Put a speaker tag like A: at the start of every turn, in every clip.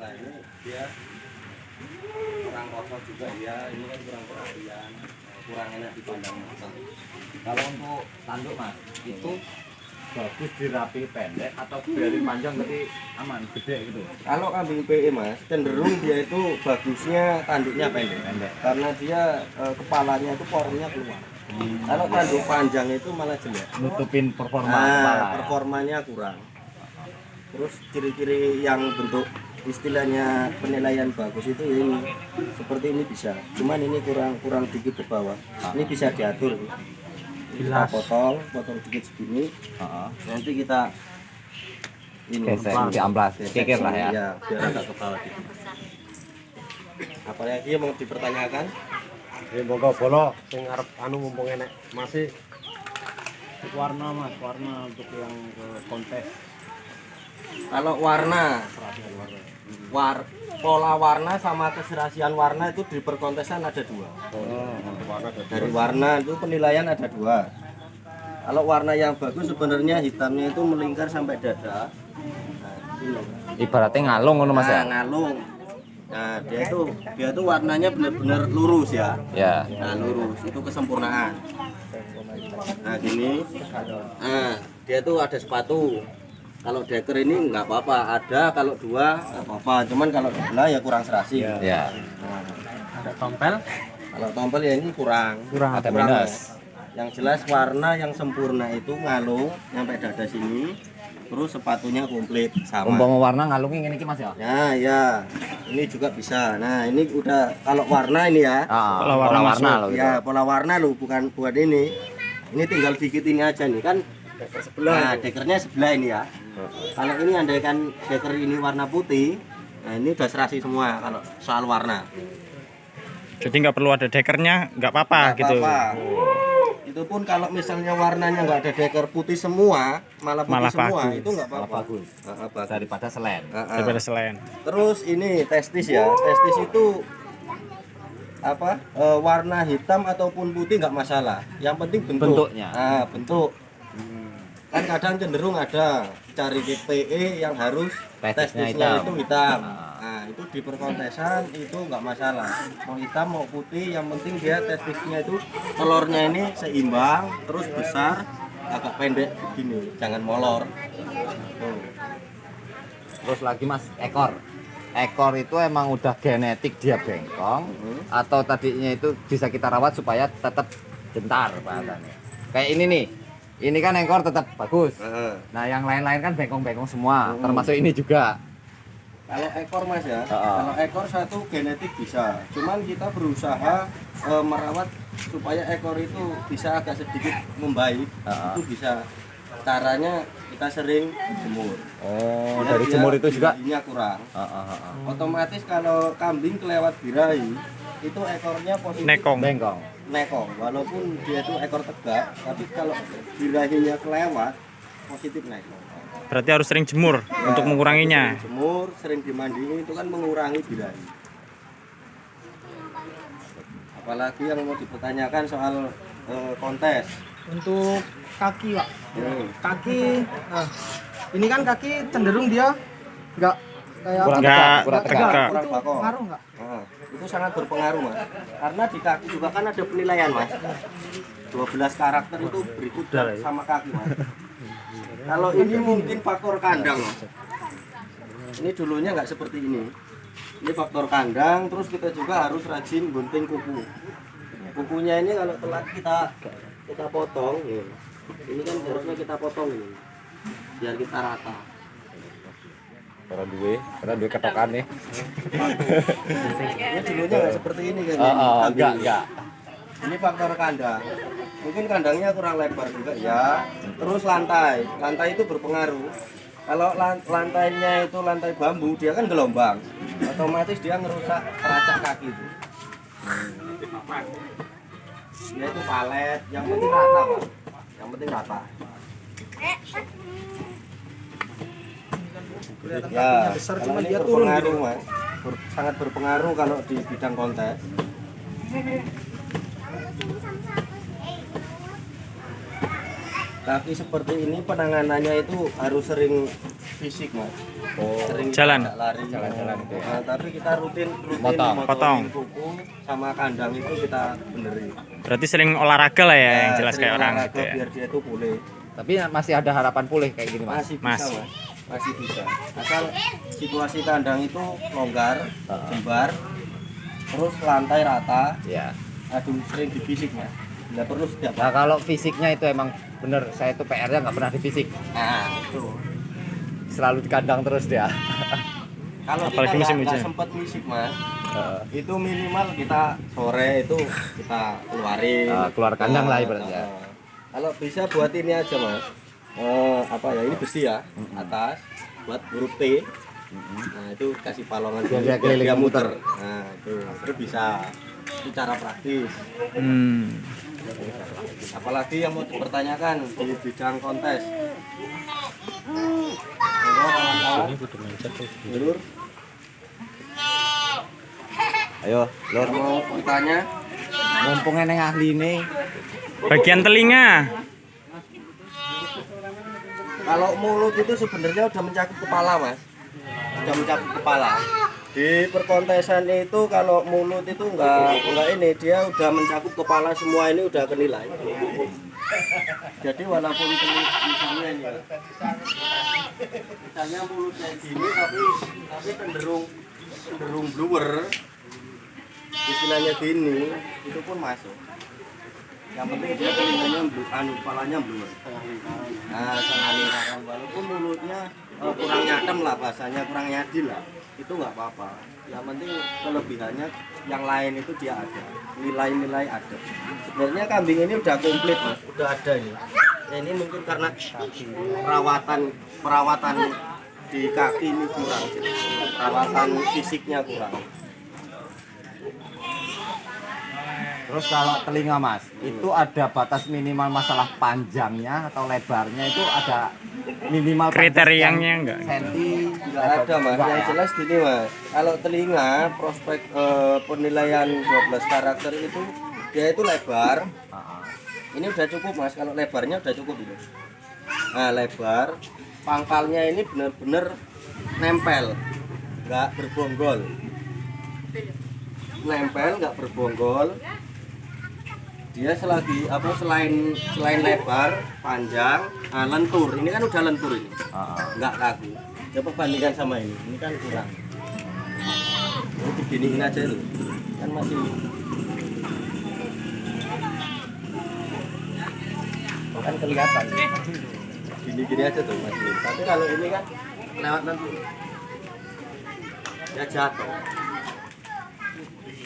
A: Nah ini dia kurang kotor juga ya, ini kan kurang perhatian, kurang enak dipandang mata.
B: Kalau untuk tanduk mas, itu bagus dirapi pendek atau biarin panjang tapi aman, gede gitu?
A: Kalau kambing PE mas, cenderung dia itu bagusnya tanduknya pendek. Karena dia kepalanya itu pornya keluar. Kalau tanduk panjang itu malah jelek.
B: Nutupin performa kepala ya?
A: Performanya kurang. Terus ciri-ciri yang bentuk istilahnya penilaian bagus itu ya ini seperti ini bisa, cuman ini kurang dikit ke bawah. Ini bisa diatur, kita potong dikit segini, nanti kita ini
B: gesek di amplas, kikir lah ya.
A: Ya biar agak ke bawah dikit. Apalagi yang mau dipertanyakan?
C: Ya monggo bolo sing arep anu mumpung enek masih warna mas, warna untuk yang ke kontes.
A: Kalau warna, pola warna sama keserasian warna itu di perkontesan ada dua. Dari warna itu penilaian ada dua. Kalau warna yang bagus sebenarnya hitamnya itu melingkar sampai dada. Nah, ini.
B: Ibaratnya ngalung ngono mas ya?
A: Ngalung. Nah dia itu warnanya benar-benar lurus ya.
B: Ya.
A: Nah lurus itu kesempurnaan. Nah gini. Nah dia tuh ada sepatu. Kalau deker ini nggak apa-apa, ada kalau dua nggak apa-apa, cuman kalau sebelah ya kurang serasi.
B: Ya.
C: Ada tompel?
A: Kalau tompel ya ini kurang.
B: Ada minus.
A: Yang jelas warna yang sempurna itu ngalung sampai dada sini, terus sepatunya komplit sama.
B: Umpama warna ngalungin ini mas ya?
A: Nah ya, ini juga bisa. Nah ini udah kalau warna ini ya.
B: Pola warna loh.
A: Ya pola warna loh, bukan buat ini. Ini tinggal dikit ini aja nih kan. Nah dekernya sebelah ini ya. Kalau ini andaikan deker ini warna putih, nah ini udah serasi semua kalau soal warna.
D: Jadi nggak perlu ada dekernya, nggak apa-apa gitu.
A: Itu pun kalau misalnya warnanya nggak ada deker putih semua, malah semua,
D: bagus.
A: itu nggak apa-apa.
B: Bagus. Daripada selen.
D: Daripada selain.
A: Terus ini testis ya, testis itu apa? Warna hitam ataupun putih nggak masalah. Yang penting
B: Bentuknya.
A: Nah, bentuk. Kan kadang cenderung ada cari PE yang harus testisnya itu hitam. Nah itu di perkontesan itu nggak masalah, mau hitam mau putih, yang penting dia testisnya itu telurnya ini seimbang, terus besar, agak pendek begini, jangan molor. Tuh.
B: Terus lagi mas, ekor itu emang udah genetik dia bengkong atau tadinya itu bisa kita rawat supaya tetap jentar bahannya. Kayak ini nih. Ini kan ekor tetap bagus. Nah, yang lain-lain kan bengkong-bengkong semua, termasuk ini juga.
A: Kalau ekor mas ya, kalau ekor satu genetik bisa, cuman kita berusaha merawat supaya ekor itu bisa agak sedikit membaik. Itu bisa, caranya kita sering jemur.
B: Oh, dari jemur itu juga
A: birahinya kurang. Otomatis kalau kambing kelewat birahi, itu ekornya positif
B: bengkong.
A: Nekong, walaupun dia itu ekor tegak, tapi kalau birahinya kelewat positif nekong.
D: Berarti harus sering jemur untuk menguranginya.
A: Sering jemur, sering dimandiin itu kan mengurangi birahi. Apalagi yang mau dipertanyakan soal kontes.
E: Untuk kaki pak, kaki, nah, ini kan kaki cenderung dia nggak kayak
D: Kurang tegak.
E: itu ngaruh nggak?
A: Itu sangat berpengaruh mas, karena di kaki juga kan ada penilaian mas. 12 karakter itu berikut sama kaki mas. Kalau ini mungkin faktor kandang mas. Ini dulunya nggak seperti ini. Ini faktor kandang, terus kita juga harus rajin gunting kuku. Kukunya ini kalau telat kita potong, ini kan harusnya kita potong ini, biar kita rata.
B: Karena dua ketokan nih.
A: Ini dulunya nggak seperti ini kan?
B: Enggak.
A: Ini faktor kandang. Mungkin kandangnya kurang lebar juga ya. Terus lantai itu berpengaruh. Kalau lantainya itu lantai bambu, dia kan gelombang. Otomatis dia ngerusak teracak kaki itu. Dia itu palet. Yang penting rata, Pak. Yang penting rata. Ya,
E: besar
A: kalau
E: cuma
A: ini
E: dia turun
A: berpengaruh,
E: gitu.
A: Mas. Sangat berpengaruh kalau di bidang kontes. Kaki seperti ini penanganannya itu harus sering fisik mas.
B: Oh,
A: Sering
D: Jalan.
A: ajak lari.
B: Jalan-jalan itu ya.
A: Nah, tapi kita rutin
B: Potong.
D: Potong.
A: kuku sama kandang itu kita benerin.
D: Berarti sering olahraga lah ya, yang
A: Nah,
D: jelas
A: sering
D: kayak orang
A: olahraga
D: gitu ya.
A: biar dia itu pulih.
B: Tapi masih ada harapan pulih kayak gini mas.
A: Masih bisa
D: Mas.
A: mas. Masih bisa. Asal situasi kandang itu longgar, jembar, terus lantai rata,
B: Ya.
A: aduh sering di fisik mas. Nggak perlu setiap
B: Nah kalau fisiknya itu emang bener, saya itu PR-nya nggak pernah di fisik,
A: Nah, itu.
B: selalu di kandang terus dia.
A: Kalau
D: Apalagi
A: kita
D: musim
A: nggak
D: hujan.
A: sempat fisik mas,
B: Heeh.
A: itu minimal kita sore itu kita keluarin.
B: Keluar kandang lah ibaratnya.
A: Kalau bisa buat ini aja mas. Apa ya ini besi ya atas buat huruf T. Nah itu kasih palongan
B: Biar
A: dulu,
B: dia keliling
A: dia
B: muter.
A: Nah itu bisa. Itu cara praktis. Apalagi yang mau dipertanyakan di bidang kontes. Lur,
B: Ayo, Lur,
A: mau bertanya?
B: mumpung eneng ahli ini.
D: Bagian telinga.
A: Kalau mulut itu sebenarnya udah mencakup kepala mas, udah mencakup kepala. Di perkontesan itu kalau mulut itu enggak ini, dia udah mencakup kepala semua, ini udah kenilai. Jadi walaupun misalnya ini, misalnya mulutnya gini tapi cenderung blower, istilahnya gini, itu pun masuk. Yang penting dia telinganya kepalanya blower. Nah, sengalirakan walaupun mulutnya kurang nyatem lah bahasanya, kurang nyadil lah, itu nggak apa-apa. Yang penting kelebihannya yang lain itu dia ada, nilai-nilai ada. Sebenarnya kambing ini udah komplit mas, udah ada ini. Ya, ini mungkin karena perawatan di kaki ini kurang, perawatan fisiknya kurang.
B: Terus kalau telinga mas, itu ada batas minimal masalah panjangnya atau lebarnya, itu ada minimal
D: Kriterianya enggak?
B: senti?
A: Nggak ada mas, yang jelas gini mas, kalau telinga prospek penilaian 12 karakter itu dia itu lebar, ini udah cukup mas, kalau lebarnya udah cukup ini. Nah lebar, pangkalnya ini benar-benar nempel, nggak berbonggol, nempel nggak berbonggol. Dia selain lebar, panjang, lentur. Ini kan udah lentur ini, nggak kaku. Coba bandingkan sama ini kan kurang. Ini diginiin aja loh, kan masih. Kan kelihatan. Gini-gini aja tuh masih. Tapi kalau ini kan lewat lentur, ya jatuh.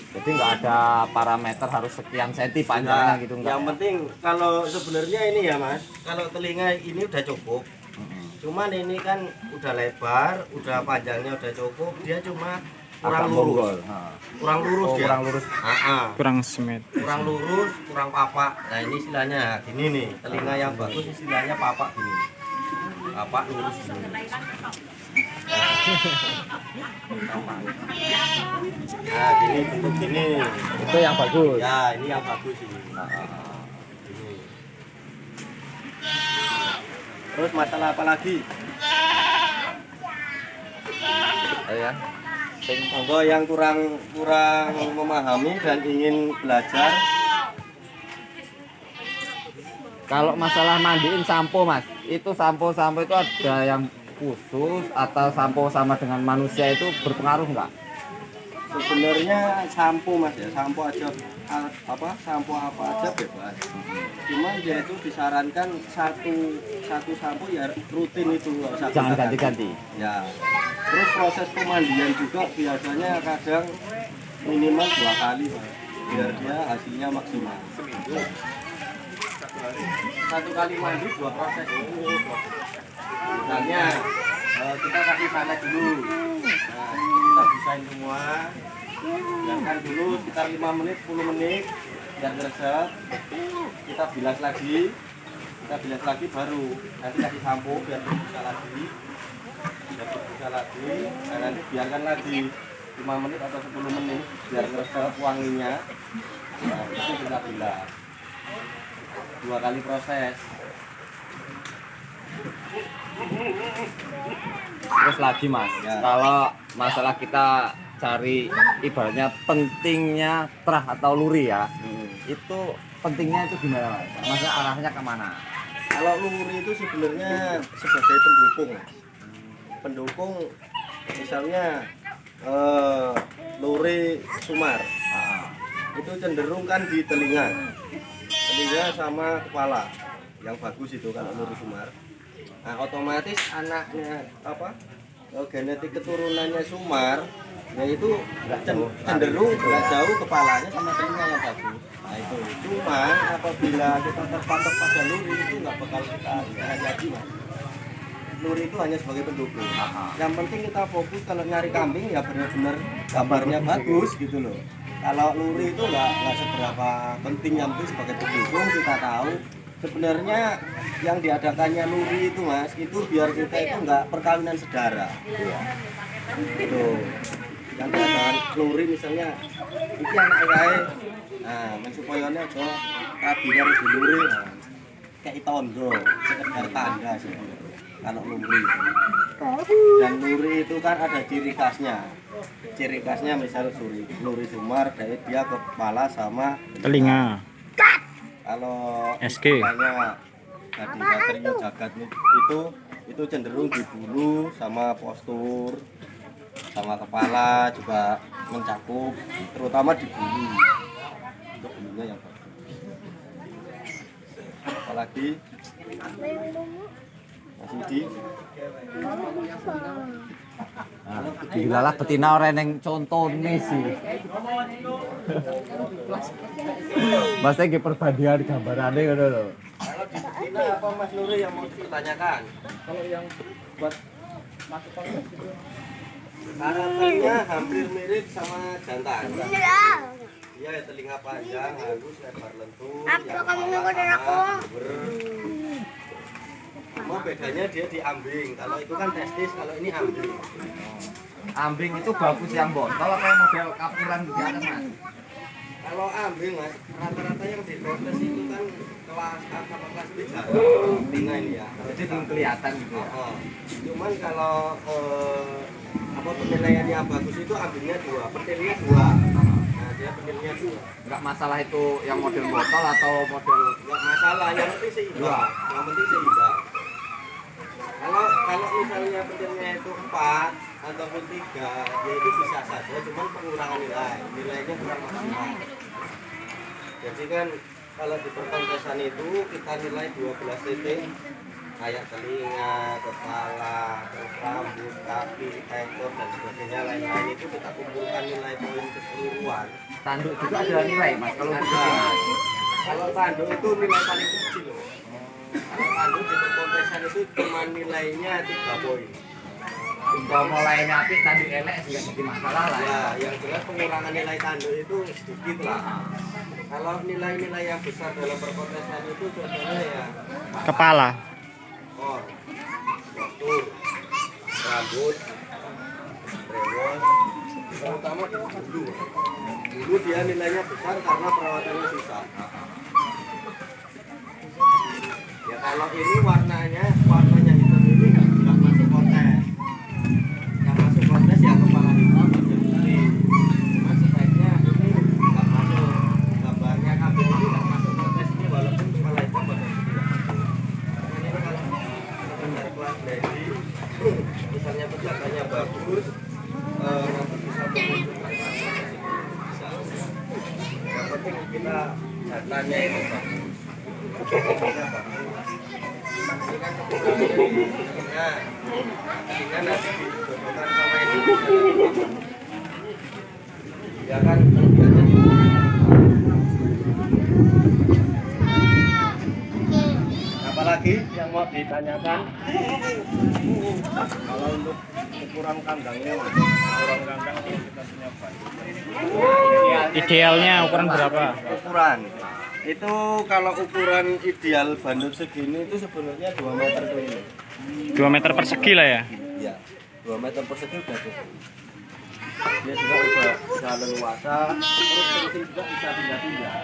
B: Jadi nggak ada parameter harus sekian senti panjangnya
A: Nah,
B: gitu enggak?
A: yang penting kalau sebenarnya ini ya mas, kalau telinga ini udah cukup. Cuman ini kan udah lebar, udah panjangnya udah cukup, dia cuma kurang
B: Agak
A: lurus.
B: bonggol.
A: Kurang lurus dia.
B: Kurang lurus.
D: Kurang semet.
A: Kurang lurus, kurang papak. Nah ini istilahnya gini nih, telinga yang bagus istilahnya papak gini. Papak lurus gini. Nah gini bentuk gini.
B: Itu yang bagus.
A: Ya ini yang bagus ini. Ini. Terus masalah apa lagi?
B: Ayo ya.
A: Monggo yang kurang memahami dan ingin belajar.
B: Kalau masalah mandiin sampo mas, itu sampo itu ada yang khusus atau sampo sama dengan manusia itu berpengaruh nggak?
A: Sebenarnya sampo mas ya, sampo aja sampo apa aja bebas. Cuman dia itu disarankan satu sampo ya rutin itu, nggak usah
B: Jangan
A: gonta-ganti.
B: ganti-ganti.
A: Ya. Terus proses pemandian juga biasanya kadang minimal 2 kali Pak, biar dia hasilnya maksimal. Satu kali mandi 2 proses. Misalnya kita kasih sanet dulu. Nah, kita bisain semua. Biarkan dulu sekitar 5 menit, 10 menit biar meresap. Kita bilas lagi. Baru nanti kasih sampo biar bisa lagi. Nah, nanti biarkan lagi 5 menit atau 10 menit biar meresap wanginya. Nah, itu kita bilas 2 kali proses.
B: Terus lagi mas,
A: Ya.
B: kalau masalah kita cari ibaratnya pentingnya terah atau luri ya, itu pentingnya itu gimana mas? Maksudnya arahnya kemana?
A: Kalau luri itu sebenarnya sebagai pendukung. Pendukung misalnya luri sumar
B: Ah,
A: itu cenderung kan di telinga sama kepala yang bagus itu kalau luri sumar. Nah otomatis anaknya genetik keturunannya sumar yaitu cenderung nggak jauh kepalanya sama telinga yang bagus. Nah itu cuman apabila kita terpatok pada luri itu nggak bakal kita jadi mas. Luri itu hanya sebagai pendukung. Yang penting kita fokus kalau nyari kambing ya benar-benar gambarnya bagus gitu loh. Kalau luri itu nggak seberapa penting, yang penting sebagai pendukung kita tahu sebenarnya yang diadakannya luri itu mas itu biar kita itu nggak perkawinan sedara. Gitu. Yang diadakan luri misalnya iki anak ayah, nah mensupayanya aja rabi dari luri, kayak tondo sekedar tanda sih. Kalau luri dan luri itu kan ada ciri khasnya misal luri sumar dari dia kepala sama
D: Telinga.
A: kalau
D: SK.
A: istilahnya tadi Satrio Jagat itu cenderung di bulu sama postur sama kepala juga mencakup, terutama di bulu itu bulunya yang bagus. Apalagi masih di
B: Dilalah betina orang yang contohnya sih. Maksudnya ke perbandingan gambarannya gitu loh.
A: kalau di betina apa Mas Nuri yang mau dipertanyakan?
E: Kalau yang buat masuk kontes itu
A: Karakternya hampir mirip sama jantan. Iya, telinga panjang, halus, lebar lentur, yang kepala sama ber. Cuma bedanya dia di ambing. Kalau itu kan testis, kalau ini ambing.
B: Ambing itu bagus yang botol apa yang model kapuran di atas mas?
A: Kalau ambing mas, rata-rata yang di kontes itu kan kelas A sama kelas B tina ini ya.
B: Jadi belum kelihatan gitu ya.
A: Cuman kalau penilaiannya bagus itu ambingnya 2, petilnya 2. Nah dia petilnya 2.
B: Nggak masalah itu yang model botol atau model
A: Nggak masalah, yang penting seimbang. Yang penting seimbang. Kalau misalnya petilnya itu 4 ataupun 3, ya itu bisa saja, cuman pengurangan nilainya kurang maksimal. Jadi kan kalau di perkontesan itu kita nilai 12 titik, kayak telinga, kepala, terus rambut, kaki, ekor dan sebagainya lain-lain itu kita kumpulkan nilai poin keseluruhan.
B: tanduk juga ada nilai mas kalau untuk
A: Nah,
B: betina?
A: kalau tanduk itu nilai paling kecil loh. Kalau tanduk di perkontesan itu cuma nilainya 3 poin.
B: Kalau mulai nyati tanduk elek juga jadi masalah lah ya.
A: Ya, yang jelas pengurangan nilai tanduk itu sedikit lah. Kalau nilai-nilai yang besar dalam perkontesan itu contohnya ya
D: Kepala.
A: ekor, postur, rambut, rewol, terutama di bulu. Bulu dia nilainya besar karena perawatannya susah. Ya kalau ini warnanya hitam ini nggak masuk kontes. Yang masuk kontes ya kepala hitam dan putih. Cuma sebaiknya ini nggak masuk. Gambarnya kambing ini nggak masuk kontes ini walaupun kepala hitam dan putih nggak masuk. Karena ini kalau dari kelas lady, misalnya penjaganya bagus, nanti bisa bisa. Yang penting kita datanya itu bagus. Ini kan kemudian nanti dijodohkan sama ini ya kan kelebihannya apalagi yang mau ditanyakan
C: Kalau untuk ukuran kandangnya, ukuran kandang kalau kita punya banyak.
D: Idealnya ukuran berapa?
A: ukuran itu kalau ukuran ideal bandut segini itu sebenarnya 2 meter tuh ini
D: 2 meter persegi lah ya.
A: ya 2 meter persegi udah cukup. Dia juga bisa leluasa, terus penting juga bisa pindah-pindah.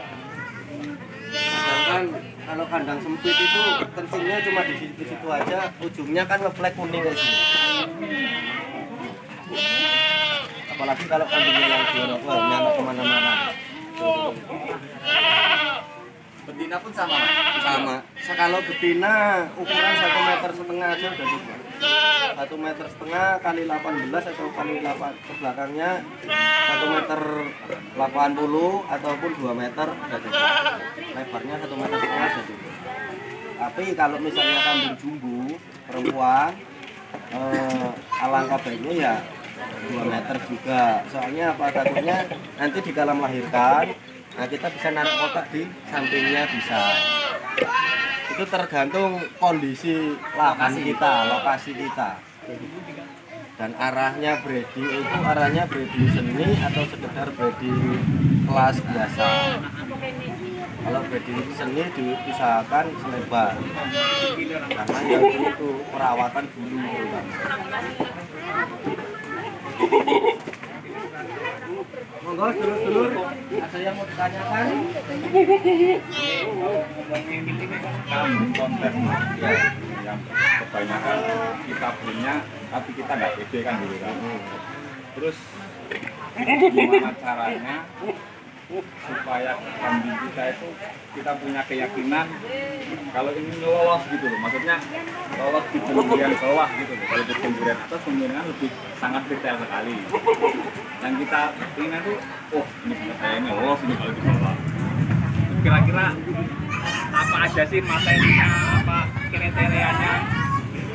A: Sedangkan kalau kandang sempit itu kencingnya cuma di situ aja, ujungnya kan ngeflek kuning kayak sini. Apalagi kalau kambingnya yang jorok, wah nyampe kemana-mana.
B: Betina pun sama, Mas?
A: Sama. Kalau betina ukuran 1,5 meter aja udah cukup. 1,5 meter kali 18 atau kali 8 ke belakangnya 1,80 meter ataupun 2 meter udah cukup. Lebarnya 1,5 meter udah cukup. Tapi kalau misalnya kambing jumbo perempuan, alangkah baiknya ya 2 meter juga. Soalnya apa, takutnya nanti di kala melahirkan, nah kita bisa naruh kotak di sampingnya bisa. Itu tergantung kondisi lahan kita, lokasi kita. Dan arahnya breeding itu arahnya breeding seni atau sekedar breeding kelas biasa. Kalau breeding seni diusahakan selebar. Karena yang itu perawatan bulu terutama. Monggo dulur-dulur, ada yang mau ditanyakan?
F: Kambing kontes ya, yang kebanyakan kita punya tapi kita nggak pede kan dulu kan. Terus gimana caranya supaya kambing kita itu kita punya keyakinan kalau ini lolos gitu loh, maksudnya lolos di pemberian bawah gitu loh. Kalau di pemberian atas kemungkinan lebih sangat detail sekali. Yang kita ingin tuh, oh ini bisa saya ini lolos ini kalau di bawah. Kira-kira apa aja sih materinya, apa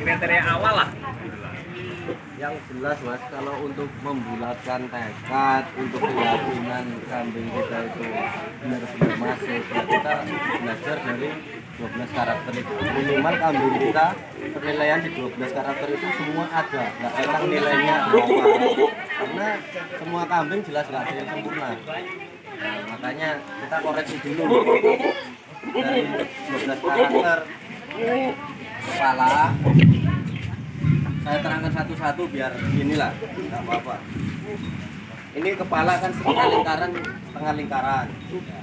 F: kriteria awal lah.
A: Yang jelas Mas, kalau untuk membulatkan tekad, untuk keyakinan kambing kita itu benar-benar masuk, ya kita belajar dari 12 karakter itu. Minimal kambing kita penilaian di 12 karakter itu semua ada, nggak ada nilainya berapa. Karena semua kambing jelas nggak ada yang sempurna. Nah, makanya kita koreksi dulu dari 12 karakter. Kepala saya terangkan satu-satu biar inilah, nggak apa-apa. Ini kepala kan setengah lingkaran, setengah lingkaran.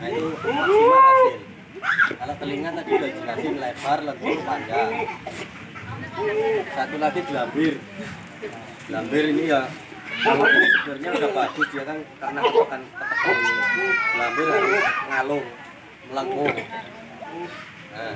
A: Nah itu maksimal hasil. Kalau telinga tadi udah jelasin lebar, lentur, panjang. Satu lagi gelambir. Gelambir ini ya, kalau sebenarnya udah bagus ya kan, karena ketekan gelambir harus ngalung, melengkung. Nah,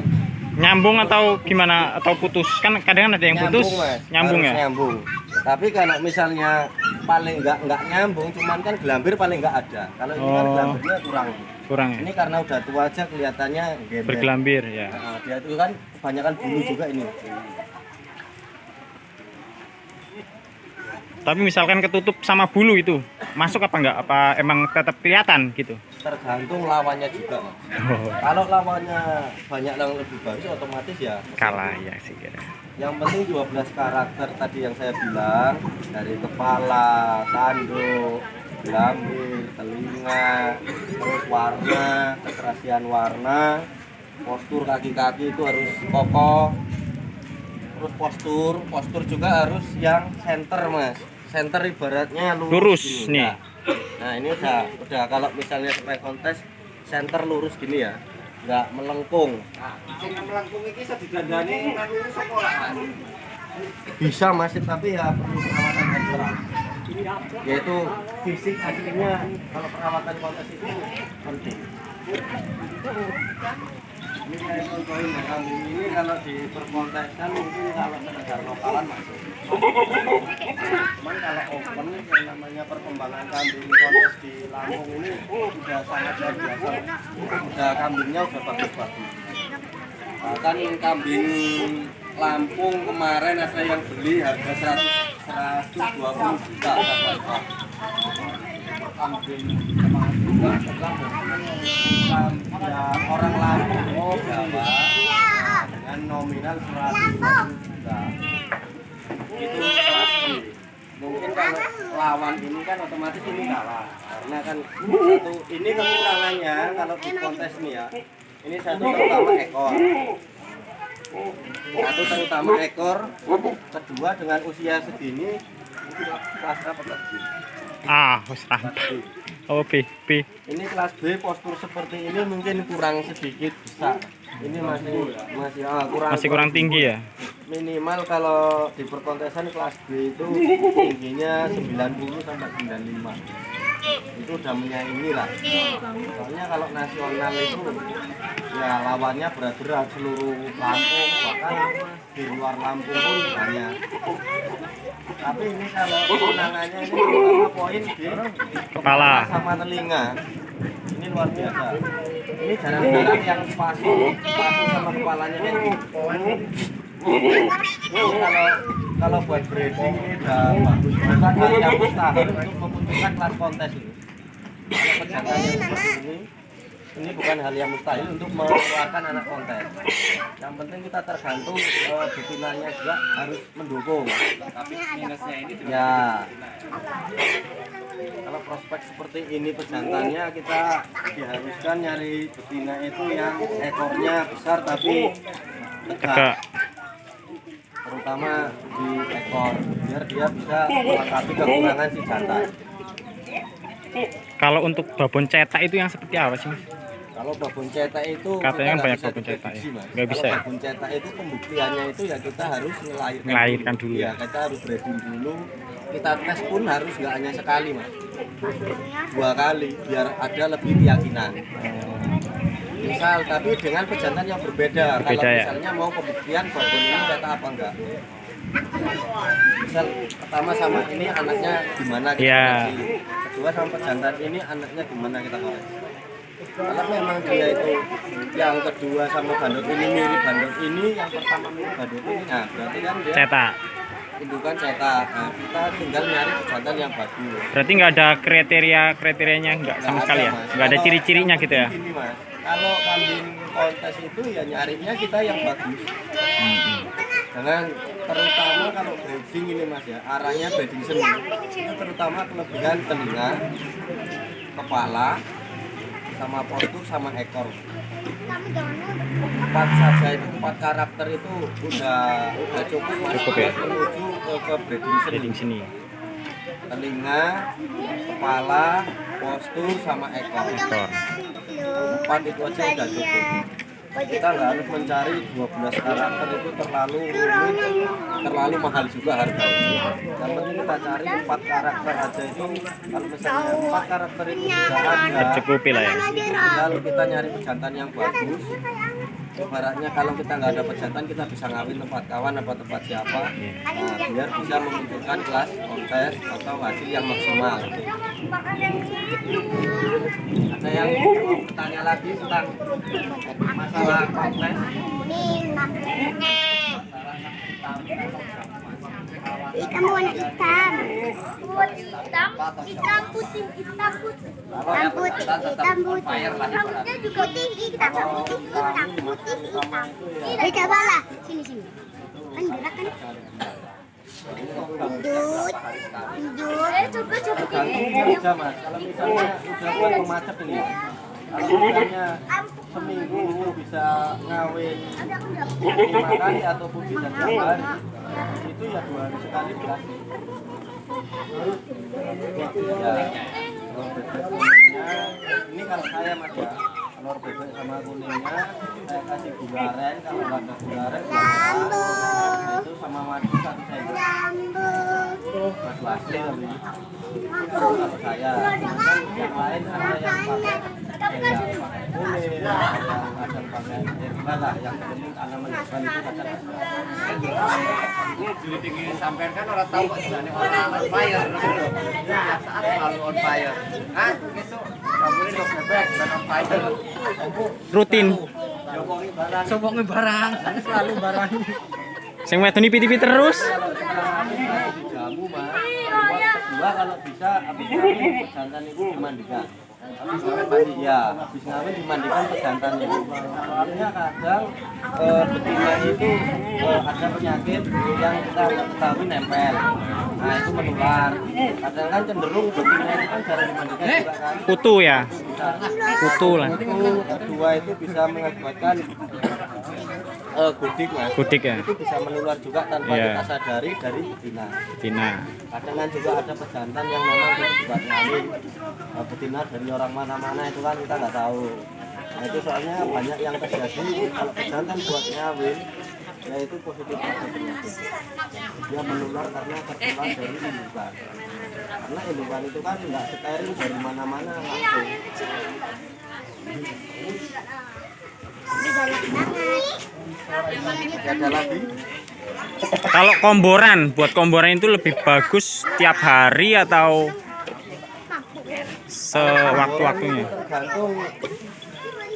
D: Nyambung atau gimana, atau putus? Kan kadang ada yang putus.
A: Mas.
D: Nyambung
A: Harus
D: ya?
A: Nyambung. Tapi kalau misalnya paling nggak nyambung, cuman kan gelambir paling nggak ada. Kalau ini kan
D: Oh.
A: gelambirnya kurang.
D: Ya?
A: Ini karena udah tua aja kelihatannya gembel.
D: Bergelambir ya.
A: Nah, dia itu kan kebanyakan bulu juga ini.
D: Tapi misalkan ketutup sama bulu itu, masuk apa enggak? Apa emang tetap kelihatan gitu?
A: Tergantung lawannya juga, Mas.
D: Oh,
A: Kalau lawannya banyak yang lebih bagus, otomatis ya
D: kalah ya sih.
A: yang penting 12 karakter tadi yang saya bilang, dari kepala, tanduk, gelambir, telinga, terus warna, keserasian warna, postur kaki-kaki itu harus kokoh. Terus postur juga harus yang center Mas. Center ibaratnya
D: Lurus
A: gini.
D: nih.
A: Nah ini udah kalau misalnya supaya kontes center lurus gini ya, nggak melengkung.
B: Melengkung ini bisa didandani lurus sekolah, Mas.
A: Bisa Mas, tapi ya perlu perawatan ekstra. Yaitu fisik aslinya kalau perawatan kontes itu penting. Ini saya contohin ya, kambing ini kalau di perkontesan mungkin kalau sekedar lokalan masuk. Cuman kalau open yang namanya perkembangan kambing kontes di Lampung ini sudah sangat luar biasa. Udah kambingnya udah bagus-bagus. Bahkan kambing Lampung kemarin ada yang beli harga 120 juta satu ekor. Kambing ya, orang Lampung mau Jawa dengan nominal 120 juta. Itu pasti. Mungkin kalau lawan ini kan otomatis ini kalah karena kan satu ini kekurangannya kalau di kontes nih ya. Ini satu terutama ekor. Satu terutama ekor, kedua dengan usia segini kelas berapa kelas B?
D: Wis rampai. Oh, B.
A: Ini kelas B postur seperti ini mungkin kurang sedikit besar. Ini kurang
D: Masih kurang tinggi ya.
A: minimal kalau di perkontesan kelas B itu tingginya 90 sampai 95. Itu udah menyaingi lah. Soalnya kalau nasional itu ya lawannya berat-berat seluruh Lampung, bahkan di luar Lampung pun banyak. Tapi ini kalau kemenangannya ini pertama poin di
D: Kepala.
A: sama telinga. Ini luar biasa. Ini jarang-jarang yang pasung sama kepalanya ini. Kalau buat breeding ini udah bagus. Bukan hal yang mustahil untuk memunculkan kelas kontes ini. Kalau pejantannya seperti ini bukan hal yang mustahil untuk mengeluarkan anak kontes. Yang penting kita tergantung betinanya juga harus mendukung.
F: Tapi minusnya ini
A: Ya. Kalau prospek seperti ini pejantannya kita diharuskan nyari betina itu yang ekornya besar tapi tegak.
D: Tegak.
A: Terutama di ekor biar dia bisa melengkapi kekurangan si jantan.
D: Kalau untuk babon cetak itu yang seperti apa sih, Mas?
A: Kalau babon cetak itu
D: Katanya
A: kita nggak
D: banyak
A: bisa
D: babon cetak ya?
A: diprediksi, Mas.
D: Nggak bisa
A: Kalau
D: ya?
A: babon cetak itu pembuktiannya itu ya kita harus
D: Melahirkan dulu
A: ya.
D: ya?
A: Kita harus breeding dulu. Kita tes pun harus nggak hanya sekali, Mas. 2 kali biar ada lebih keyakinan. Misal tapi dengan pejantan yang berbeda.
D: Berbeda
A: Kalau
D: ya?
A: misalnya mau pembuktian babon ini cetak apa enggak. Misal pertama sama ini anaknya gimana kita
D: Iya.
A: koreksi. Kedua sama pejantan ini anaknya gimana kita koreksi. Kalau memang dia itu yang kedua sama bandot ini mirip bandot ini, yang pertama mirip bandot ini, nah berarti kan dia
D: Cetak.
A: indukan cetak. Nah, kita tinggal nyari pejantan yang bagus.
D: Berarti nggak ada kriterianya nggak sama sekali ya?
A: Mas.
D: Nggak ada
A: Kalau
D: ciri-cirinya gitu ya?
A: Gini, Mas. Kalau kambing kontes itu ya nyarinya kita yang bagus. Dengan terutama kalau breeding ini Mas ya, arahnya breeding seni. Itu terutama kelebihan telinga, kepala, sama postur sama ekor. 4 saja itu 4 karakter itu udah cukup Mas,
D: Cukup ya?
A: buat menuju ke breeding seni.
D: Breeding sini.
A: Telinga, kepala, postur sama ekor.
D: Ekor.
A: 4 itu aja udah cukup. Kita nggak harus mencari 12 karakter itu terlalu rumit, terlalu mahal juga harganya. Yang penting kita cari 4 karakter aja itu. Kalau misalnya 4 karakter itu sudah ada,
D: Tercukupi lah ya.
A: tinggal kita nyari pejantan yang bagus. Ibaratnya kalau kita nggak ada pejantan kita bisa ngawin tempat kawan apa tempat siapa. Nah, biar bisa memunculkan kelas kontes atau hasil yang maksimal. Ada yang mau bertanya lagi tentang masalah kontes?
G: Ikan warna hitam. Hitam putih, hitam putih. Hitam putih, hitam putih. Rambutnya juga putih, hitam putih, hitam putih, hitam. Beda bala. Sini sini. Kan gerak kan? Hidup, hidup. Coba coba.
A: Gantung aja Mas. Kalau misalnya udah buat pemacet ini, kalau misalnya seminggu bisa ngawin 5 kali ataupun bisa 3 hari, itu ya 2 hari sekali dikasih. Terus ya, telur bebek kuningnya, ini kalau saya Mas ya, telur bebek sama kuningnya saya kasih gula aren, kalau nggak ada gula aren itu sama madu 1 sendok. Madu asli tapi kalau saya yang lain ada yang pakai kulit, yang kadang pakai herbal lah, yang penting tanaman herbal itu kadang
B: Sampai kan orang tahu kok sebenarnya orang on fire gitu. Tiap saat selalu on fire. Ah, besok kamu ini bebek dan on fire.
D: Rutin.
E: Sombongnya barang, selalu barang.
D: Sing wedoni pipi terus.
A: jamu Mas. Kedua kalau bisa habis ngawin pejantan itu dimandikan. Habis ngawin mandi ya, habis ngawin dimandikan pejantannya. Soalnya kadang betina itu ada penyakit yang kita nggak ketahui nempel. Nah itu menular. Kadang kan cenderung betina itu kan jarang dimandikan juga kan.
D: Kutu ya. Kutu lah.
A: Kedua itu bisa mengakibatkan gudik Mas.
D: Gudik ya.
A: Itu bisa menular juga tanpa
D: Iya.
A: kita sadari dari betina.
D: Tina.
A: Kadang kan juga ada pejantan yang memang itu buat ngawin betina dari orang mana-mana itu kan kita nggak tahu. Nah itu soalnya banyak yang terjadi kalau pejantan buat ngawin, yaitu positif ada penyakit. Dia menular karena tertular dari indukan. Karena indukan itu kan nggak steril dari mana-mana langsung. Ada lagi?
D: Kalau komboran, buat komboran itu lebih bagus tiap hari atau sewaktu-waktunya?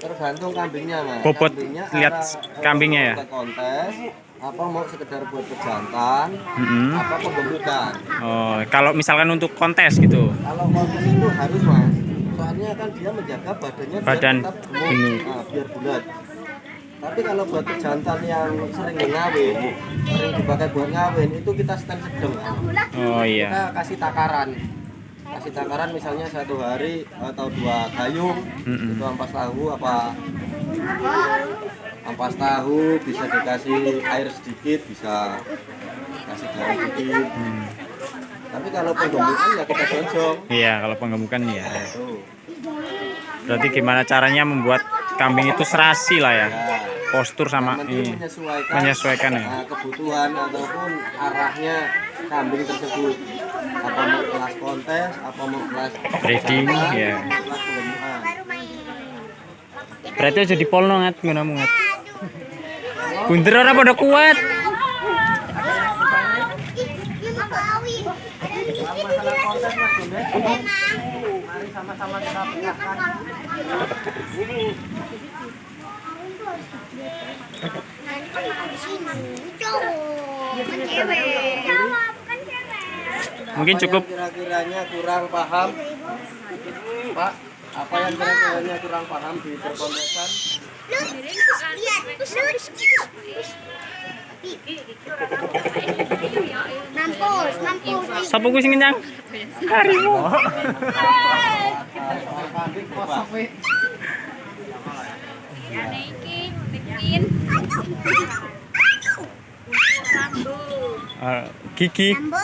A: Tergantung kambingnya mas.
D: Bobot,
A: Kambingnya
D: lihat kambingnya ya.
A: Mau kontes, apa mau sekedar buat pejantan, apa pembentukan.
D: Oh, kalau misalkan untuk kontes gitu.
A: Kalau kontes itu harus mas, soalnya kan dia menjaga badannya
D: Badan
A: biar tetap gemuk,
D: gemuk.
A: nah, biar bulat. Tapi kalau buat pejantan yang sering ngawin, sering dipakai buat ngawin, itu kita stand sedang.
D: Oh iya.
A: Kita kasih takaran misalnya 1 hari atau 2 gayung, itu ampas tahu ampas tahu bisa dikasih air sedikit, bisa kasih garam sedikit. Tapi kalau penggemukan ya kita jonjong.
D: Iya, kalau penggemukan ya.
A: Tuh.
D: Berarti gimana caranya membuat kambing itu serasi lah ya.
A: Ya.
D: Postur sama
A: Yang penting
D: menyesuaikan ya.
A: kebutuhan ataupun arahnya kambing tersebut. Apa mau kelas kontes, apa mau kelas
D: Breeding,
A: pejantan,
D: ya.
A: kelas penggemukan.
D: Berarti aja di polno ngat ngono ngat. Bunder ora pada kuat.
A: Masalah kontes mas Bunda, mari sama-sama kita pecahkan.
D: Mungkin cukup.
A: Kira-kiranya kurang paham, Pak. Apa yang kira-kiranya kurang paham di perkontesan?
G: Mampus.
D: Sapa kuwi sing kenyang? Harimau.
A: Kambing kosong weh.
D: Gigi.
G: Lambo.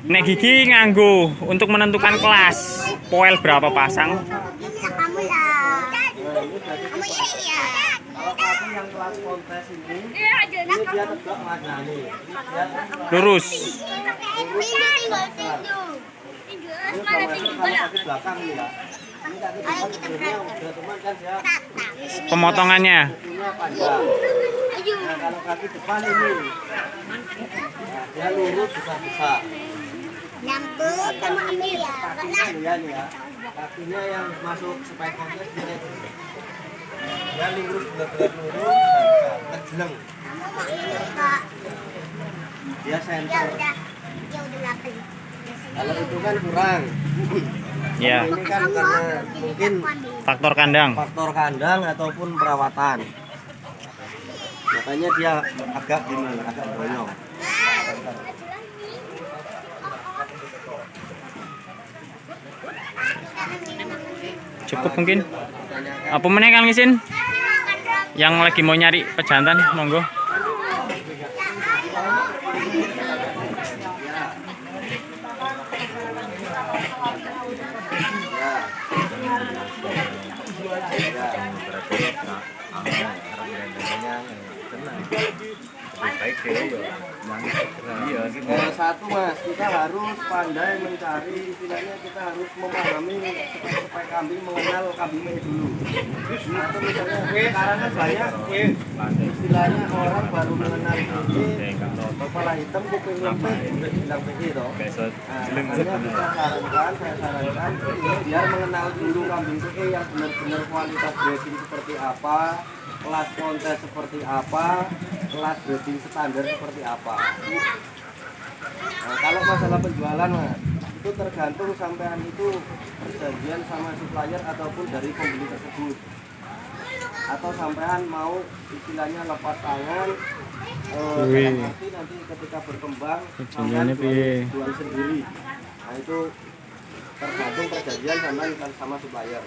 D: Nek gigi nganggo untuk menentukan kelas poel berapa pasang.
G: Ini lah kamu lah. Kamu ini ya.
A: Kalau kambing yang kelas kontes ini dia tegak mas, nah nih.
D: Lurus.
A: Ini kalau kaki belakang nih ya. Ini kaki depan sebenarnya udah teman kan dia
D: Pemotongannya.
A: ujungnya panjang. Nah kalau kaki depan ini, nah, dia lurus bisa.
G: Lampu kamu ambil ya.
A: Kakinya dia nih ya, kakinya yang masuk supaya kontes dia. Dia lurus benar-benar lurus, ngejeleng. Dia
G: Ya
A: center.
G: udah. Ya udah lapar.
A: Kalau itu kan kurang.
D: Ya,
A: Ini kan karena mungkin
D: faktor kandang.
A: faktor kandang ataupun perawatan. Makanya dia agak gini, agak bonyong.
D: Cukup mungkin. Apa meneh Kang Isin? Yang lagi mau nyari pejantan, monggo.
A: Satu mas, kita harus pandai mencari, istilahnya kita harus memahami supaya kambing mengenal kambingnya dulu. Atau misalnya sekarang kan banyak istilahnya orang baru mengenal ini kepala hitam kuping lempet udah bilang begitu. Nah, makanya saya sarankan ini biar mengenal dulu kambing itu yang benar-benar kualitas breeding seperti apa, kelas kontes seperti apa, kelas breeding standar seperti apa. Nah, kalau masalah penjualan mas, itu tergantung sampean itu perjanjian sama supplier ataupun dari pembeli tersebut, atau sampean mau istilahnya lepas tangan, dalam arti nanti ketika berkembang sampean jual sendiri. Nah itu tergantung perjanjian sama supplier.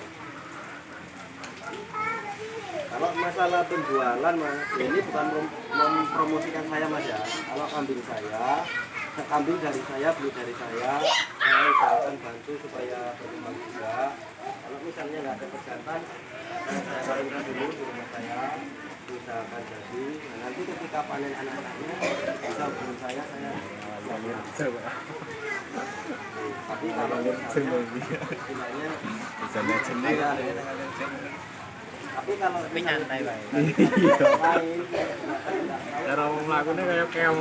A: Kalau masalah penjualan mas, ini bukan mempromosikan saya mas ya. Kalau kambing saya, kambing dari saya, beli dari saya usahakan bantu supaya berkembang juga. Kalau misalnya nggak ada pejantan, saya kawinkan dulu di rumah saya, usahakan jadi. Nah, nanti ketika panen anak-anaknya bisa hubungi saya tapi kalau misalnya istilahnya tapi kalau nyantai lain
C: Cara melakukannya kayak keong.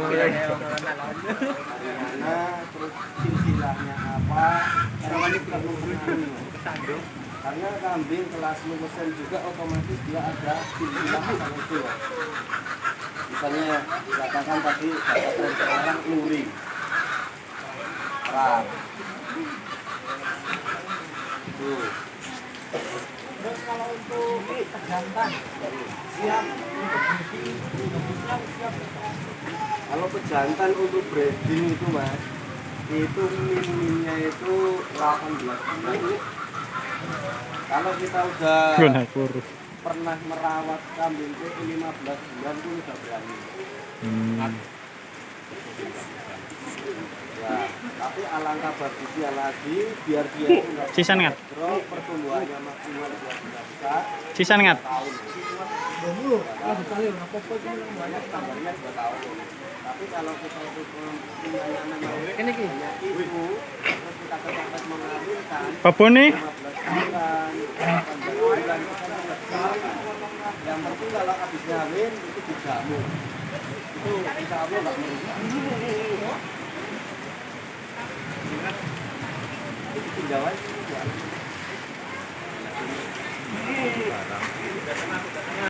A: mana terus silsilahnya apa karena ini perlu pengaruh karena kambing kelas mesin juga otomatis dia ada silsilah asal usul. Misalnya dikatakan tadi dapat sekarang luring perang itu.
E: Terus kalau untuk pejantan siap untuk breeding, siap.
A: Kalau pejantan untuk breeding itu mas, itu minimumnya itu 18 bulan. Kalau kita udah pernah merawat kambing itu 15 bulan itu udah berani. Ya, tapi alangkah bagusnya lagi biar dia itu nggak
D: Sisan nggak?
A: drop, pertumbuhannya maksimal biar tidak besar.
D: Sisan nggak?
A: Tahun. Banyak tambahnya 2 tahun. Tapi kalau kita itu punya anak ibu, terus kita tetap mengawinkan
D: Babon nih?
A: 15 bulan, 18 bulan kita besar. Yang penting kalau habis ngawin itu dijamu. Itu insya Allah nggak merusak. Itu tinjauan.